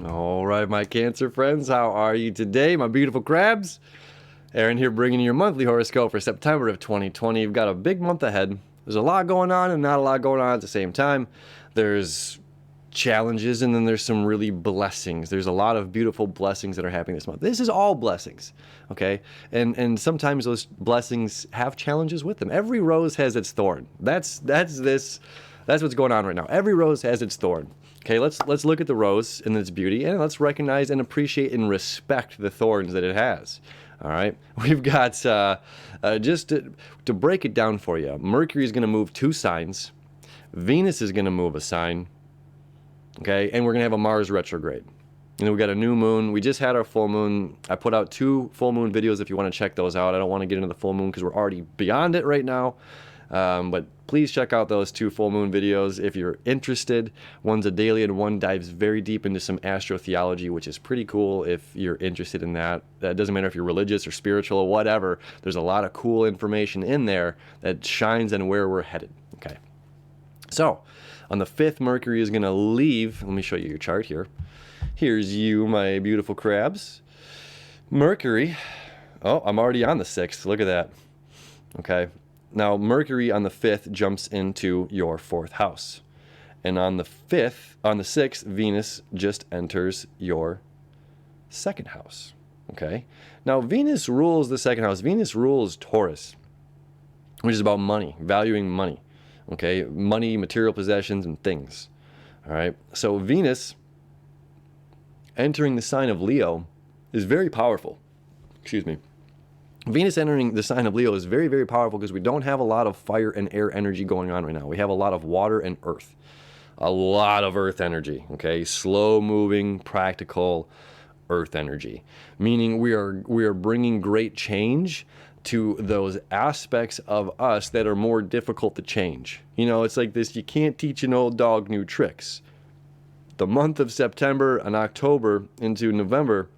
All right, my Cancer friends, how are you today, my beautiful crabs? Aaron here bringing you your monthly horoscope for September of 2020. You've got a big month ahead. There's a lot going on and not a lot going on at the same time. There's challenges and then there's some really blessings. There's a lot of beautiful blessings that are happening this month. This is all blessings, okay? And sometimes those blessings have challenges with them. Every rose has its thorn. That's what's going on right now. Every rose has its thorn. Okay, let's look at the rose and its beauty, and let's recognize and appreciate and respect the thorns that it has. All right, we've got just to break it down for you. Mercury is going to move 2 signs. Venus is going to move a sign. Okay, and we're going to have a Mars retrograde. And then we got a new moon. We just had our full moon. I put out 2 full moon videos if you want to check those out. I don't want to get into the full moon because we're already beyond it right now. But please check out those 2 full moon videos if you're interested. One's a daily and one dives very deep into some astrotheology, which is pretty cool if you're interested in that. That doesn't matter if you're religious or spiritual or whatever. There's a lot of cool information in there that shines on where we're headed. Okay. So on the 5th, Mercury is going to leave. Let me show you your chart here. Here's you, my beautiful crabs. Mercury. Oh, I'm already on the 6th. Look at that. Okay. Now, Mercury on the 5th jumps into your 4th house. And on the 6th, Venus just enters your 2nd house. Okay? Now, Venus rules the 2nd house. Venus rules Taurus, which is about money, valuing money. Okay? Money, material possessions, and things. All right? So, Venus entering the sign of Leo is very powerful. Excuse me. Venus entering the sign of Leo is very, very powerful because we don't have a lot of fire and air energy going on right now. We have a lot of water and earth. A lot of earth energy, okay? Slow-moving, practical earth energy. Meaning we are bringing great change to those aspects of us that are more difficult to change. You know, it's like this, you can't teach an old dog new tricks. The month of September and October into November,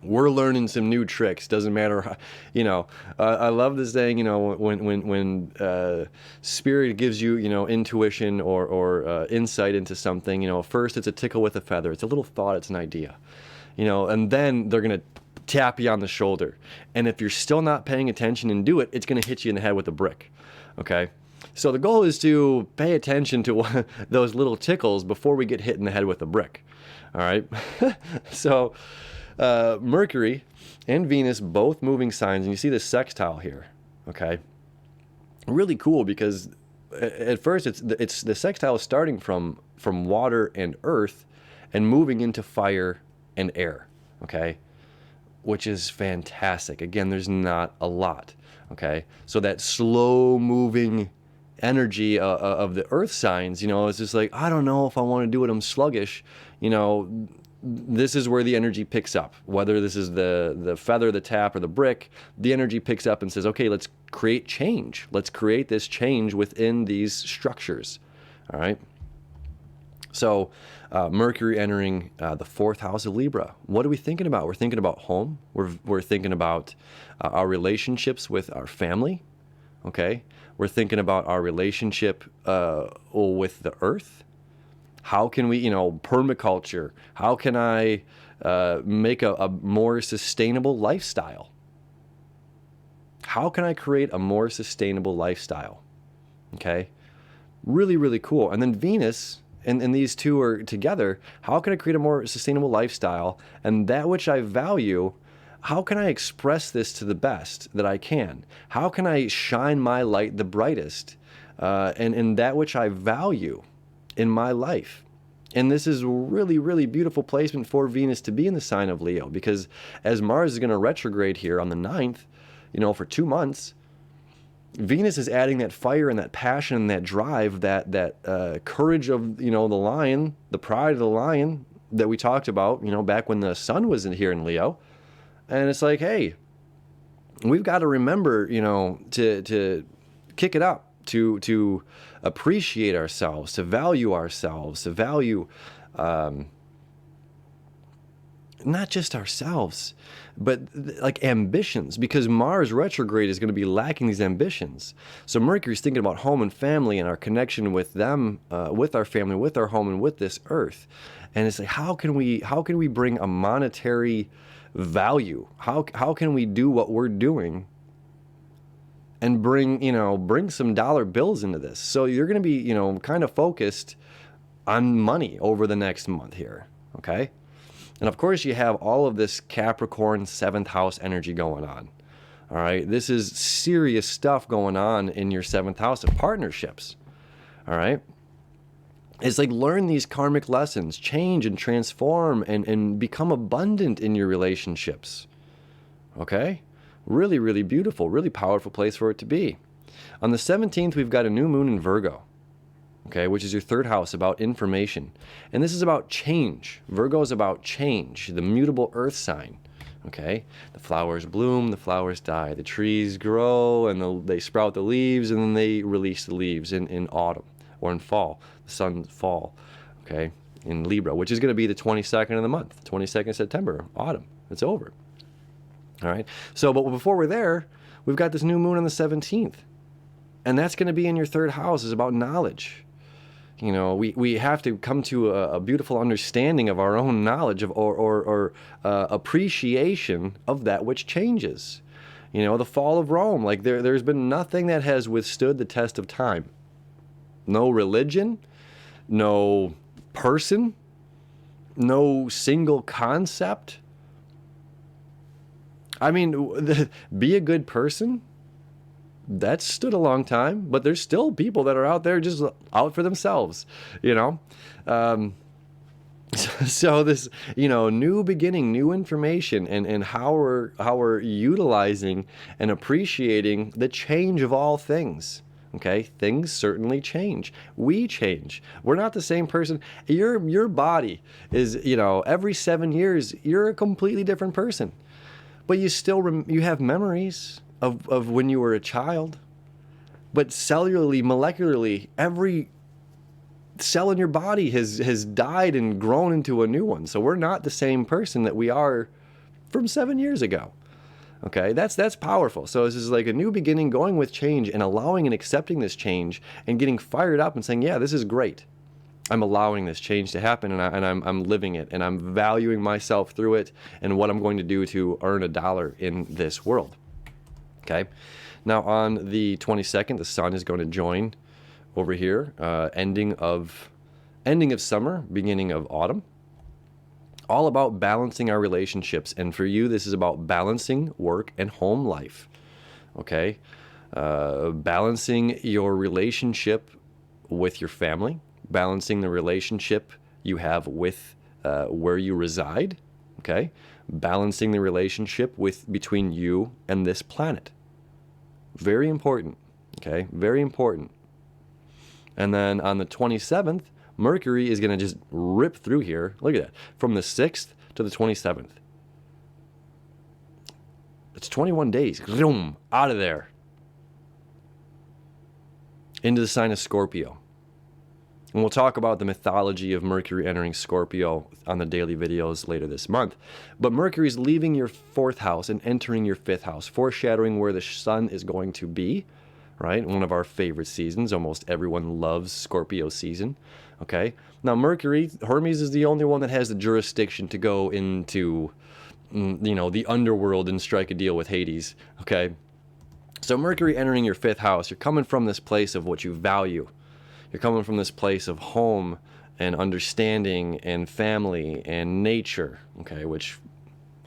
we're learning some new tricks. Doesn't matter how, you know. I love this saying, you know, when spirit gives you, you know, intuition or insight into something, you know, first it's a tickle with a feather. It's a little thought. It's an idea, you know, and then they're going to tap you on the shoulder. And if you're still not paying attention and do it, it's going to hit you in the head with a brick. Okay. So the goal is to pay attention to those little tickles before we get hit in the head with a brick. All right. So Mercury and Venus both moving signs, and you see this sextile here, okay? Really cool because at first it's the sextile is starting from water and earth and moving into fire and air, okay? Which is fantastic. Again, there's not a lot, okay? So that slow-moving energy of the earth signs, you know, it's just like, I don't know if I want to do it, I'm sluggish, you know. This is where the energy picks up. Whether this is the feather, the tap, or the brick, the energy picks up and says, okay, let's create change. Let's create this change within these structures. All right? So Mercury entering the 4th house of Libra. What are we thinking about? We're thinking about home. We're thinking about our relationships with our family. Okay? We're thinking about our relationship with the earth. How can we, you know, permaculture, how can I make a more sustainable lifestyle? How can I create a more sustainable lifestyle? Okay, really, really cool. And then Venus and these two are together. How can I create a more sustainable lifestyle? And that which I value, how can I express this to the best that I can? How can I shine my light the brightest and in that which I value in my life? And this is a really, really beautiful placement for Venus to be in the sign of Leo, because as Mars is going to retrograde here on the 9th, you know, for 2 months, Venus is adding that fire and that passion and that drive, that courage of, you know, the lion, the pride of the lion that we talked about, you know, back when the sun was in here in Leo. And it's like, hey, we've got to remember, you know, to kick it up. To appreciate ourselves, to value ourselves, to value not just ourselves, but like ambitions, because Mars retrograde is going to be lacking these ambitions. So Mercury's thinking about home and family and our connection with them, with our family, with our home, and with this earth. And it's like, how can we bring a monetary value? How can we do what we're doing and bring some dollar bills into this? So you're going to be, kind of focused on money over the next month here. Okay. And of course, you have all of this Capricorn 7th house energy going on. All right. This is serious stuff going on in your 7th house of partnerships. All right. It's like, learn these karmic lessons, change and transform and become abundant in your relationships. Okay. Really, really beautiful, really powerful place for it to be. On the 17th, we've got a new moon in Virgo. Okay, which is your 3rd house, about information. And this is about change. Virgo is about change, the mutable earth sign. Okay, the flowers bloom, the flowers die, the trees grow, and they sprout the leaves, and then they release the leaves in autumn or in fall, the sun's fall, okay, in Libra, which is going to be the 22nd of the month, 22nd of September, autumn. It's over. All right, so, but before we're there, we've got this new moon on the 17th. And that's going to be in your 3rd house, is about knowledge. We have to come to a beautiful understanding of our own knowledge or appreciation of that which changes. The fall of Rome, like there's been nothing that has withstood the test of time. No religion, no person, no single concept. I mean, be a good person. That's stood a long time, but there's still people that are out there just out for themselves, So this, new beginning, new information, and how we're utilizing and appreciating the change of all things. Okay, things certainly change. We change. We're not the same person. Your body is, every 7 years, you're a completely different person, but you still you have memories of when you were a child. But cellularly, molecularly, every cell in your body has died and grown into a new one. So we're not the same person that we are from 7 years ago. Okay, that's powerful. So this is like a new beginning, going with change and allowing and accepting this change and getting fired up and saying, yeah, this is great. I'm allowing this change to happen, and I'm living it, and I'm valuing myself through it and what I'm going to do to earn a dollar in this world. Okay, now on the 22nd, the sun is going to join over here, ending of summer, beginning of autumn. All about balancing our relationships, and for you, this is about balancing work and home life. Okay, balancing your relationship with your family, balancing the relationship you have with where you reside. Okay, balancing the relationship between you and this planet. Very important, okay? Very important. And then on the 27th, Mercury is going to just rip through here. Look at that. From the 6th to the 27th. It's 21 days. Out of there. Into the sign of Scorpio. And we'll talk about the mythology of Mercury entering Scorpio on the daily videos later this month. But Mercury's leaving your 4th house and entering your 5th house, foreshadowing where the sun is going to be, right? One of our favorite seasons. Almost everyone loves Scorpio season, okay? Now, Mercury, Hermes is the only one that has the jurisdiction to go into, the underworld and strike a deal with Hades, okay? So Mercury entering your 5th house, you're coming from this place of what you value. You're coming from this place of home and understanding and family and nature, okay, which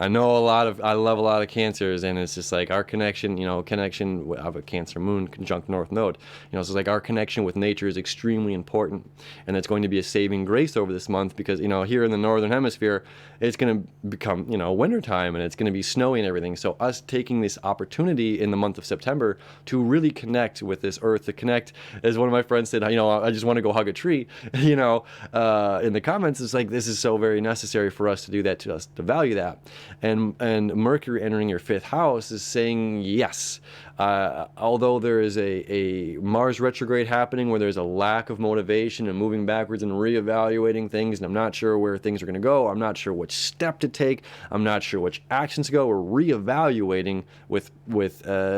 I love a lot of Cancers, and it's just like our connection, I have a Cancer moon conjunct North Node, so it's like our connection with nature is extremely important, and it's going to be a saving grace over this month because, here in the Northern Hemisphere, it's going to become, wintertime, and it's going to be snowy and everything. So us taking this opportunity in the month of September to really connect with this earth, to connect, as one of my friends said, I just want to go hug a tree, in the comments, it's like, this is so very necessary for us to do that, to us to value that. And Mercury entering your fifth house is saying yes. Although there is a Mars retrograde happening where there's a lack of motivation and moving backwards and reevaluating things, and I'm not sure where things are going to go. I'm not sure which step to take. I'm not sure which actions to go. We're reevaluating with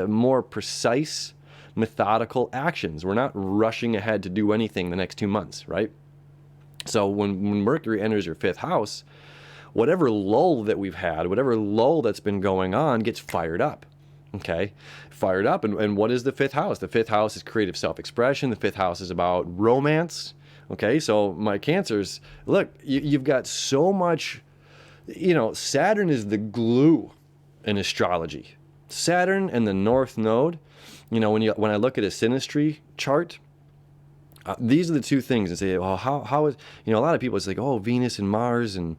more precise, methodical actions. We're not rushing ahead to do anything the next 2 months, right? So when Mercury enters your fifth house, whatever lull that we've had, whatever lull that's been going on gets fired up. Okay, fired up. And what is the fifth house? The fifth house is creative self-expression. The fifth house is about romance. Okay, so my Cancers, look, you've got so much, Saturn is the glue in astrology. Saturn and the North Node, when I look at a synastry chart, these are the two things, and say, well, how is, a lot of people, it's like, oh, Venus and Mars and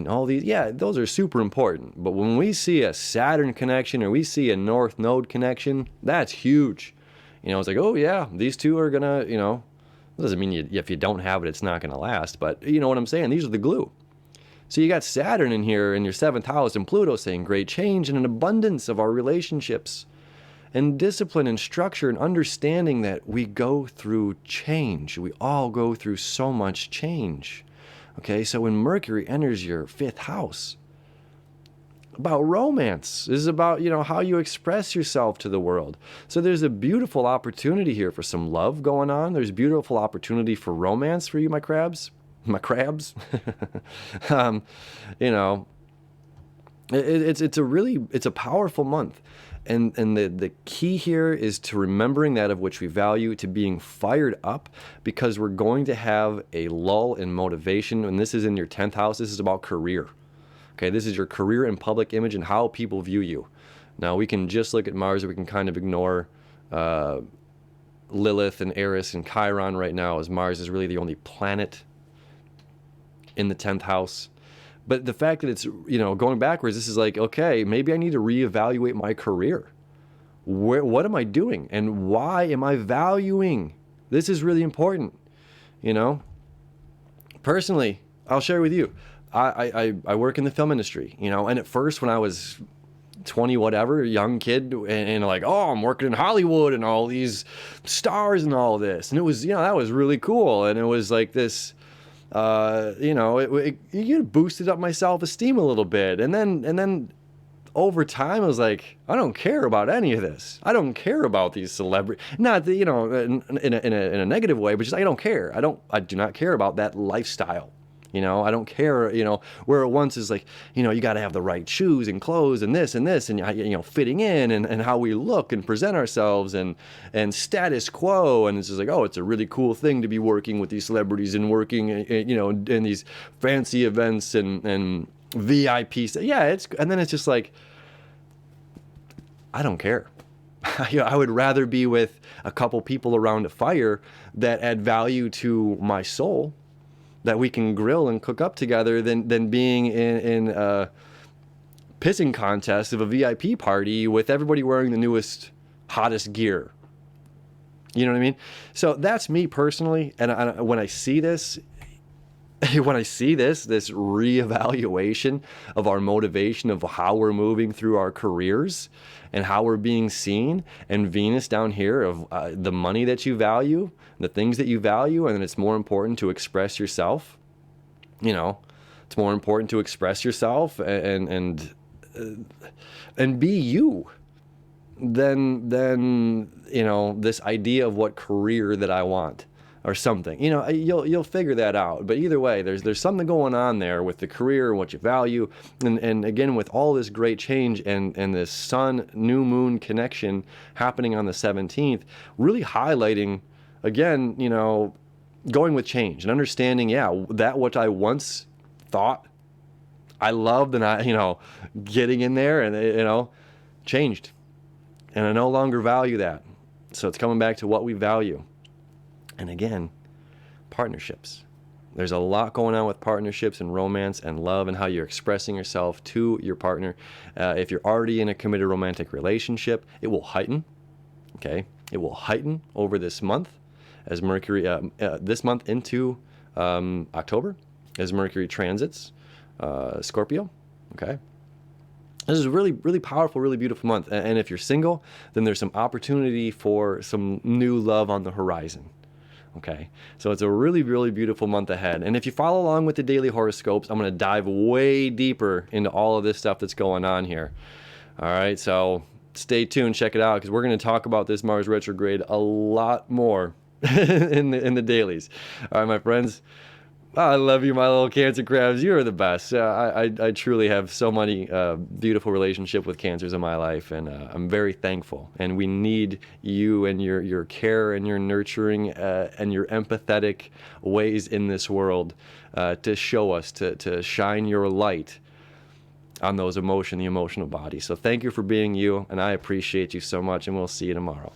all these, yeah, those are super important. But when we see a Saturn connection or we see a North Node connection, that's huge. It's like, oh yeah, these two are gonna, it doesn't mean if you don't have it, it's not gonna last. But you know what I'm saying? These are the glue. So you got Saturn in here in your seventh house and Pluto saying great change and an abundance of our relationships. And discipline and structure and understanding that we go through change. We all go through so much change. Okay, so when Mercury enters your fifth house, about romance. This is about, how you express yourself to the world. So there's a beautiful opportunity here for some love going on. There's beautiful opportunity for romance for you, my crabs. My crabs. It's a powerful month. And the key here is to remembering that of which we value, to being fired up, because we're going to have a lull in motivation. And this is in your 10th house. This is about career. Okay, this is your career and public image and how people view you. Now, we can just look at Mars, or we can kind of ignore Lilith and Eris and Chiron right now, as Mars is really the only planet in the 10th house. But the fact that it's, going backwards, this is like, okay, maybe I need to reevaluate my career. What am I doing? And why am I valuing? This is really important, Personally, I'll share with you. I work in the film industry, and at first when I was 20 whatever, young kid, and like, oh, I'm working in Hollywood and all these stars and all this. And it was, that was really cool. And it was like this, it boosted up my self-esteem a little bit. And then over time, I was like, I don't care about any of this. I don't care about these celebrities. Not that, in a negative way, but just I don't care. I do not care about that lifestyle. I don't care, where it once is like, you got to have the right shoes and clothes and this, and fitting in and how we look and present ourselves and status quo. And it's just like, oh, it's a really cool thing to be working with these celebrities and working, in these fancy events and VIPs. Yeah, and then it's just like, I don't care. I would rather be with a couple people around a fire that add value to my soul, that we can grill and cook up together, than being in a pissing contest of a VIP party with everybody wearing the newest, hottest gear. You know what I mean? So that's me personally. And when I see this, this reevaluation of our motivation, of how we're moving through our careers and how we're being seen, and Venus down here of the money that you value, the things that you value, and then it's more important to express yourself. It's more important to express yourself and be you than this idea of what career that I want or something. You'll figure that out. But either way, there's something going on there with the career and what you value, and again, with all this great change and this sun new moon connection happening on the 17th, really highlighting again, going with change and understanding, that what I once thought I loved, and I, getting in there and, changed. And I no longer value that. So it's coming back to what we value. And again, partnerships. There's a lot going on with partnerships and romance and love and how you're expressing yourself to your partner. If you're already in a committed romantic relationship, it will heighten. Okay? It will heighten over this month as Mercury, this month into October, as Mercury transits Scorpio. Okay? This is a really, really powerful, really beautiful month. And if you're single, then there's some opportunity for some new love on the horizon. Okay, so it's a really, really beautiful month ahead. And if you follow along with the daily horoscopes, I'm going to dive way deeper into all of this stuff that's going on here. All right, so stay tuned, check it out, because we're going to talk about this Mars retrograde a lot more in the dailies. All right, my friends. I love you, my little Cancer crabs. You are the best. I truly have so many beautiful relationship with Cancers in my life, and I'm very thankful. And we need you and your care and your nurturing and your empathetic ways in this world to show us, to shine your light on the emotional body. So thank you for being you, and I appreciate you so much, and we'll see you tomorrow.